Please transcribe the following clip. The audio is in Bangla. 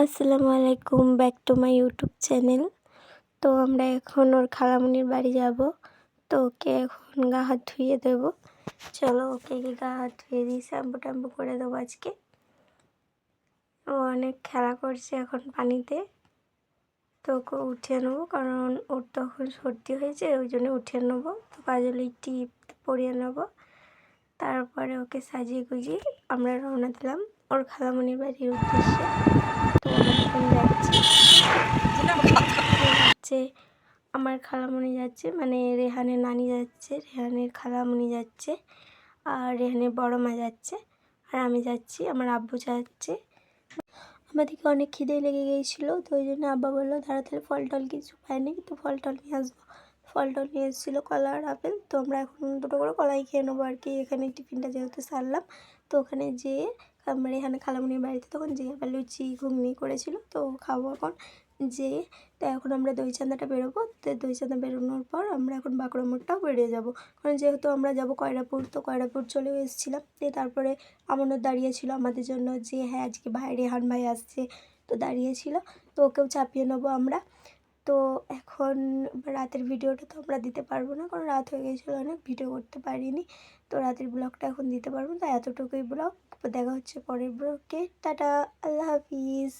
আসসালামু আলাইকুম, back to my YouTube channel. তো আমরা এখন ওর খালামণির বাড়ি যাব। তো ওকে এখন গা হাত ধুইয়ে দেবো। চলো ওকে গা হাত ধুয়ে দিই, শ্যাম্পু ট্যাম্পু করে দেবো আজকে। ও অনেক খেলা করছে এখন পানিতে, তো ওকে উঠিয়ে নেবো, কারণ ওর তখন সর্দি হয়েছে, ওই জন্য উঠিয়ে নেবো। তো কাজলের টিপ পরিয়ে নেবো, তারপরে ওকে সাজিয়ে গুজিয়ে আমরা রওনা দিলাম ওর খালামণির বাড়ির উদ্দেশ্যে। তো আমরা এখন যাচ্ছে, আমার খালামণি যাচ্ছে, মানে রেহানের নানি যাচ্ছে, রেহানের খালামণি যাচ্ছে, আর রেহানের বড় মা যাচ্ছে, আর আমি যাচ্ছি, আমার আব্বু যাচ্ছে। আমাদেরকে অনেক খিদে লেগে গিয়েছিলো, তো ওই জন্য আব্বা বললো তাড়াতাড়ি ফল টল কিছু পাইনি, তো ফল টল নিয়ে আসবো। ফল টল নিয়ে এসেছিলো, কলা আর আপেল। তো আমরা এখন দুটো করে কলাই খেয়ে নেবো আর কি। এখানে টিফিনটা যেহেতু সারলাম, তো ওখানে যেয়ে আমরা এখানে খালামণির বাড়িতে তখন যেয়ে আবার লুচি ঘুগনি করেছিল, তো খাবো এখন যেয়ে। তো এখন আমরা দইচাঁদাটা বেরোবো, তো দইচাঁদা বেরোনোর পর আমরা এখন বাঁকুড়া মোড়টাও বেরিয়ে যাবো, কারণ যেহেতু আমরা যাবো কয়রাপুর, তো কয়রাপুর চলেও এসেছিলাম। দিয়ে তারপরে আমানত দাঁড়িয়েছিল আমাদের জন্য, যে হ্যাঁ আজকে ভাই রেহান ভাই আসছে, তো দাঁড়িয়েছিল, তো ওকেও চাপিয়ে নেবো আমরা। তো এখন রাতের ভিডিওটা তো আমরা দিতে পারবো না, কারণ রাত হয়ে গিয়েছিলো, অনেক ভিডিও করতে পারিনি। তো রাতের ব্লগটা এখন দিতে পারবো না, তো এতটুকুই ব্লগ। দেখা হচ্ছে পরের ব্লগে। টাটা, আল্লাহ হাফিজ।